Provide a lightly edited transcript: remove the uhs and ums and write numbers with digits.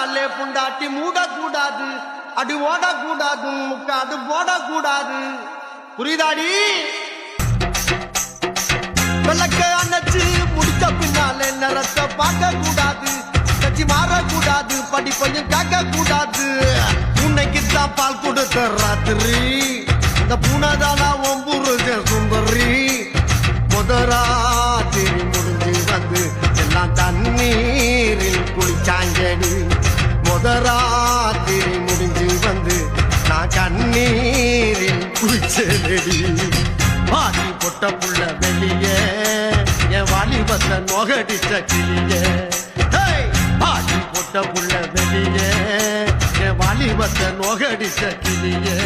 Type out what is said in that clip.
முன்னாலே புண்டாட்டி மூடக்கூடாது, அடி ஓடக்கூடாது, முக்காடு போடக்கூடாது. புரியுதாடி? விளக்க அணைச்சு முடிச்ச பின்னாலே நிறத்தை பார்க்க கூடாது, கட்சி மாறக்கூடாது, படிப்பையும் கேட்க கூடாது. உன்னைக்குத்தான் பால் கொடுத்த ராத்திரி இந்த பூனதானா ஒம்புருஜ சுந்தரி. முதராத்திரி முடிஞ்சு வந்து எல்லாம் தண்ணீரில் குளிச்சாங்கடி. முதராத்திரி முடிஞ்சு வந்து நான் கண்ணீரில் குளிச்சேடி. வாடி பொட்ட புள்ள வெளியே என் வாலிபத்தை நோகடிச்ச கிளியே. வாடி பொட்ட புள்ள வெளியே என் வாலிபத்தை நோகடிச்ச கிளியே.